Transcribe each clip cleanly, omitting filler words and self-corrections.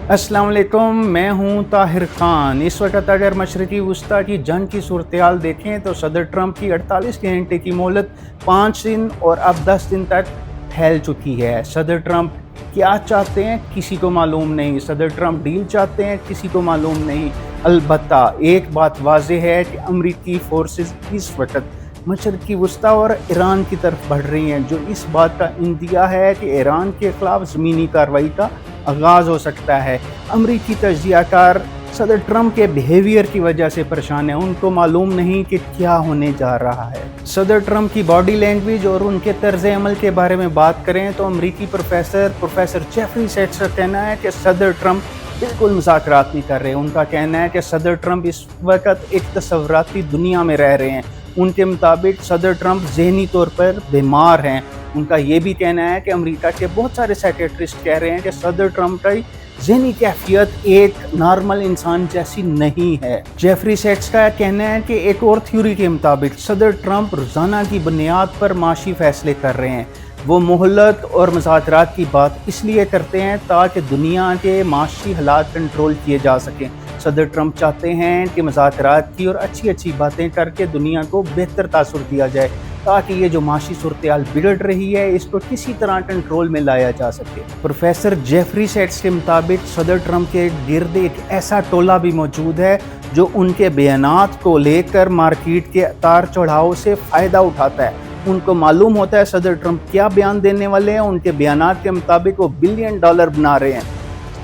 अस्सलाम वालेकुम, मैं हूं ताहिर खान। इस वक्त अगर मशरक़ी वस्ती की जंग की सूरत-ए-हाल देखें तो सदर ट्रंप की 48 घंटे की मोहलत 5 दिन और अब 10 दिन तक फैल चुकी है। सदर ट्रंप क्या चाहते हैं किसी को मालूम नहीं। सदर ट्रंप डील चाहते हैं किसी को मालूम नहीं। अलबत्ता एक बात वाज़ेह है कि अमरीकी फोर्सेस इस वक्त मशरक़ी वस्ती और ईरान की तरफ बढ़ रही हैं, जो इस बात का इंदिया है कि ईरान के ख़िलाफ़ ज़मीनी कार्रवाई का आगाज़ हो सकता है। अमरीकी तज्ज़ियाकार सदर ट्रंप के बिहेवियर की वजह से परेशान है। उनको मालूम नहीं कि क्या होने जा रहा है। सदर ट्रंप की बॉडी लैंग्वेज और उनके तर्ज़ अमल के बारे में बात करें तो अमरीकी प्रोफेसर जेफरी सेट्स का कहना है कि सदर ट्रंप बिल्कुल मुज़ाकरात नहीं कर रहे। उनका कहना है कि सदर ट्रंप इस वक्त एक तस्वुराती दुनिया में रह रहे हैं। उनके मुताबिक सदर ट्रंप ज़हनी तौर पर बीमार हैं। उनका ये भी कहना है कि अमेरिका के बहुत सारे साइकियाट्रिस्ट कह रहे हैं कि सदर ट्रंप की ज़हनी कैफियत एक नॉर्मल इंसान जैसी नहीं है। जेफरी सेट्स का कहना है कि एक और थ्योरी के मुताबिक सदर ट्रंप रोज़ाना की बुनियाद पर माशी फैसले कर रहे हैं। वो मोहलत और मुज़ाकरात की बात इसलिए करते हैं ताकि दुनिया के माशी हालात कंट्रोल किए जा सकें। सदर ट्रंप चाहते हैं कि मुज़ाकरात की और अच्छी अच्छी बातें करके दुनिया को बेहतर तासुर दिया जाए, ताकि ये जो माशी सूरत-ए-हाल बिगड़ रही है इसको किसी तरह कंट्रोल में लाया जा सके। प्रोफेसर जेफरी सेट्स के मुताबिक सदर ट्रंप के गिर्द एक ऐसा टोला भी मौजूद है जो उनके बयानात को लेकर मार्केट के उतार चढ़ाव से फ़ायदा उठाता है। उनको मालूम होता है सदर ट्रंप क्या बयान देने वाले हैं। उनके बयानात के मुताबिक वो $1 बिलियन बना रहे हैं।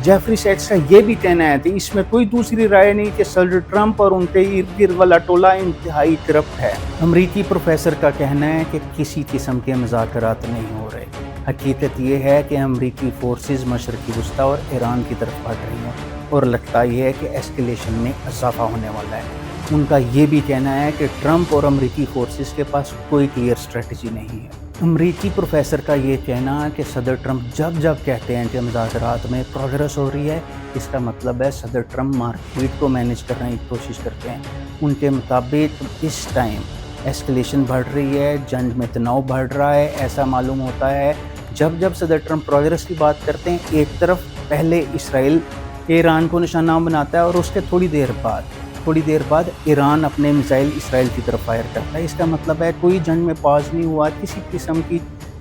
जेफरी सेट्स का ये भी कहना है कि इसमें कोई दूसरी राय नहीं कि सदर ट्रंप और उनके इर्द गिर्द वाला टोला इंतहाई करप्ट है। अमरीकी प्रोफेसर का कहना है कि किसी किस्म के मुज़ाकरात नहीं हो रहे। हकीकत ये है कि अमरीकी फोर्सेस मशरक़ी वस्ती और ईरान की तरफ बढ़ रही हैं और लगता ये है कि एस्केलेशन में इजाफा होने वाला है। उनका ये भी कहना है कि ट्रंप और अमरीकी फोर्सेस के पास कोई क्लियर स्ट्रेटजी नहीं है। अमरीकी प्रोफेसर का ये कहना है कि सदर ट्रंप जब कहते हैं कि मुज़ाकरात में प्रोग्रेस हो रही है, इसका मतलब है सदर ट्रंप मार्केट को मैनेज करने की कोशिश करते हैं। उनके मुताबिक इस टाइम एस्केलेशन बढ़ रही है, जंग में तनाव बढ़ रहा है। ऐसा मालूम होता है जब सदर ट्रंप प्रोग्रेस की बात करते हैं, एक तरफ पहले इसराइल ईरान को निशाना बनाता है और उसके थोड़ी देर बाद ईरान अपने मिसाइल इसराइल की तरफ फायर करता है। इसका मतलब है कोई जंग में पाज नहीं हुआ, किसी किस्म की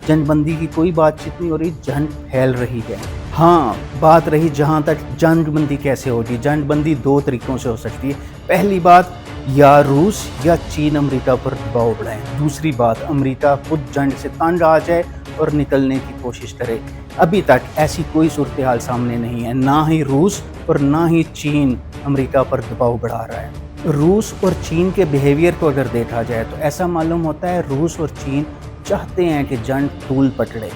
जंगबंदी की कोई बातचीत नहीं हो रही, जंग फैल रही है। हाँ, बात रही जहाँ तक जंगबंदी कैसे होगी। जंगबंदी 2 तरीक़ों से हो सकती है। पहली बात, या रूस या चीन अमेरिका पर दबाव बढ़ाएं। दूसरी बात, अमेरिका खुद जंग से तंग आ जाए और निकलने की कोशिश करे। अभी तक ऐसी कोई सूरत-ए-हाल सामने नहीं है। ना ही रूस और ना ही चीन अमेरिका पर दबाव बढ़ा रहा है। रूस और चीन के बिहेवियर को अगर देखा जाए तो ऐसा मालूम होता है रूस और चीन चाहते हैं कि जंग तूल पकड़े।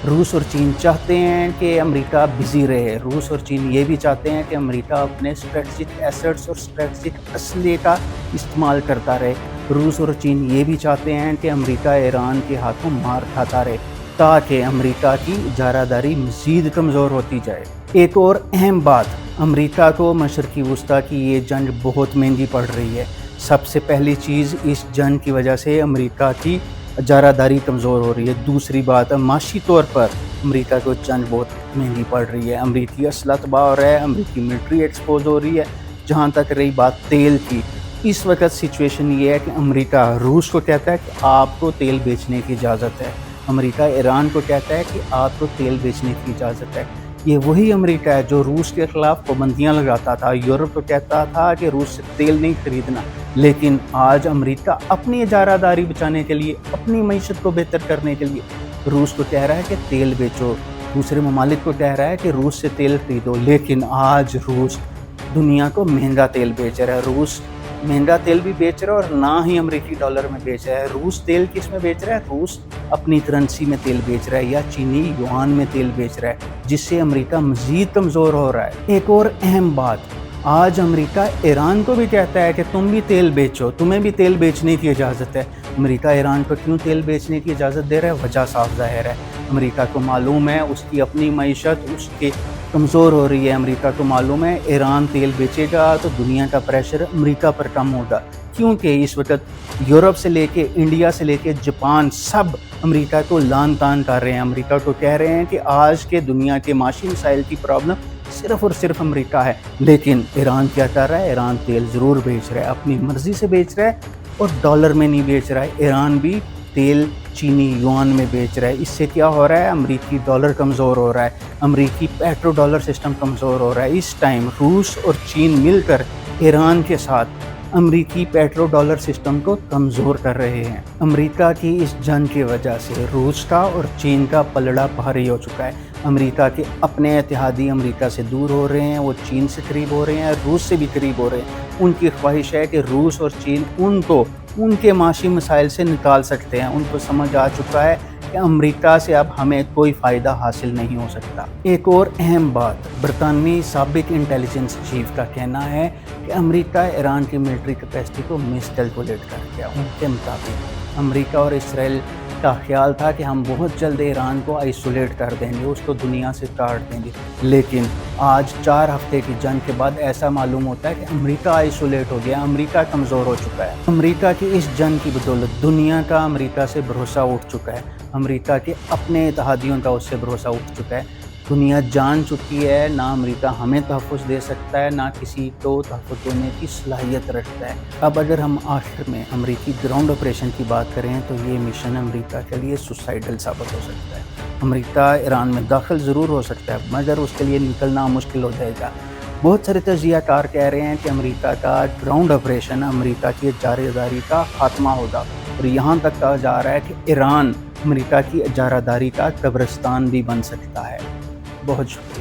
रूस और चीन चाहते हैं कि अमेरिका बिजी रहे। रूस और चीन ये भी चाहते हैं कि अमेरिका अपने स्ट्रेटजिक एसेट्स और स्ट्रेटजिक असले का इस्तेमाल करता रहे। रूस और चीन ये भी चाहते हैं कि अमेरिका ईरान के हाथों मार खाता रहे, ताकि अमेरिका की इजारादारी मज़ीद कमज़ोर होती जाए। एक और अहम बात, अमेरिका को मशरक़ी वस्ती की ये जंग बहुत महंगी पड़ रही है। सबसे पहली चीज़, इस जंग की वजह से अमेरिका की इजारादारी कमज़ोर हो रही है। दूसरी बात, माशी तौर पर अमेरिका को जंग बहुत महंगी पड़ रही है। अमेरिकी असला तबाह हो रहा है, अमेरिकी मिलिट्री एक्सपोज हो रही है। जहाँ तक रही बात तेल की, इस वक्त सिचुएशन ये है कि अमेरिका रूस को कहता है कि आपको तेल बेचने की इजाज़त है। अमेरिका ईरान को कहता है कि आपको तेल बेचने की इजाज़त है। ये वही अमेरिका है जो रूस के ख़िलाफ़ पाबंदियाँ लगाता था। यूरोप को कहता था कि रूस से तेल नहीं खरीदना, लेकिन आज अमेरिका अपनी इजारादारी बचाने के लिए, अपनी मईशत को बेहतर करने के लिए रूस को कह रहा है कि तेल बेचो। दूसरे ममालिक को कह रहा है कि रूस से तेल खरीदो, लेकिन आज रूस दुनिया को महंगा तेल बेच रहा है। रूस महंगा तेल भी बेच रहा है और ना ही अमेरिकी डॉलर में बेच रहा है। रूस तेल किस में बेच रहा है? रूस अपनी करेंसी में तेल बेच रहा है या चीनी युआन में तेल बेच रहा है, जिससे अमेरिका मज़ीद कमज़ोर हो रहा है। एक और अहम बात, आज अमेरिका ईरान को भी कहता है कि तुम भी तेल बेचो, तुम्हें भी तेल बेचने की इजाज़त है। अमेरिका ईरान को क्यों तेल बेचने की इजाज़त दे रहा है? वजह साफ ज़ाहिर है, अमेरिका को मालूम है उसकी अपनी मईशत उसके कमज़ोर हो रही है। अमेरिका को मालूम है ईरान तेल बेचेगा तो दुनिया का प्रेशर अमेरिका पर कम होगा, क्योंकि इस वक्त यूरोप से लेके इंडिया से लेके जापान सब अमेरिका को लान तान कर रहे हैं। अमेरिका को कह रहे हैं कि आज के दुनिया के माशी मसाइल की प्रॉब्लम صرف اور صرف امریکہ ہے۔ لیکن ایران کیا کر رہا ہے؟ ایران تیل ضرور بیچ رہا ہے، اپنی مرضی سے بیچ رہا ہے، اور ڈالر میں نہیں بیچ رہا ہے۔ ایران بھی تیل چینی یوان میں بیچ رہا ہے۔ اس سے کیا ہو رہا ہے؟ امریکی ڈالر کمزور ہو رہا ہے، امریکی پیٹرو ڈالر سسٹم کمزور ہو رہا ہے۔ اس ٹائم روس اور چین مل کر ایران کے ساتھ امریکی پیٹرو ڈالر سسٹم کو کمزور کر رہے ہیں۔ امریکہ کی اس جنگ کی وجہ سے روس کا اور چین کا پلڑا بھاری ہو چکا ہے۔ امریکہ کے اپنے اتحادی امریکہ سے دور ہو رہے ہیں، وہ چین سے قریب ہو رہے ہیں، روس سے بھی قریب ہو رہے ہیں۔ ان کی خواہش ہے کہ روس اور چین ان کو ان کے معاشی مسائل سے نکال سکتے ہیں۔ ان کو سمجھ آ چکا ہے کہ امریکہ سے اب ہمیں کوئی فائدہ حاصل نہیں ہو سکتا۔ ایک اور اہم بات، برطانوی سابق انٹیلیجنس چیف کا کہنا ہے کہ امریکہ ایران کی ملٹری کیپیسٹی کو مس کیلکولیٹ کر گیا۔ ان کے مطابق امریکہ اور اسرائیل کا خیال تھا کہ ہم بہت جلد ایران کو آئسولیٹ کر دیں گے، اس کو دنیا سے کاٹ دیں گے، لیکن آج 4 ہفتے کی جنگ کے بعد ایسا معلوم ہوتا ہے کہ امریکہ آئسولیٹ ہو گیا، امریکہ کمزور ہو چکا ہے۔ امریکہ کی اس جنگ کی بدولت دنیا کا امریکہ سے بھروسہ اٹھ چکا ہے، امریکہ کے اپنے اتحادیوں کا اس سے بھروسہ اٹھ چکا ہے۔ دنیا جان چکی ہے نہ امریکہ ہمیں تحفظ دے سکتا ہے، نہ کسی کو تحفظ دینے کی صلاحیت رکھتا ہے۔ اب اگر ہم آخر میں امریکی گراؤنڈ آپریشن کی بات کریں تو یہ مشن امریکہ کے لیے سوسائڈل ثابت ہو سکتا ہے۔ امریکہ ایران میں داخل ضرور ہو سکتا ہے مگر اس کے لیے نکلنا مشکل ہو جائے گا۔ بہت سارے تجزیہ کار کہہ رہے ہیں کہ امریکہ کا گراؤنڈ آپریشن امریکہ کی اجارہ داری کا خاتمہ ہوگا، اور یہاں تک کہا جا رہا ہے کہ ایران امریکہ کی اجارہ داری کا قبرستان بھی بن سکتا ہے۔ بہت شکریہ۔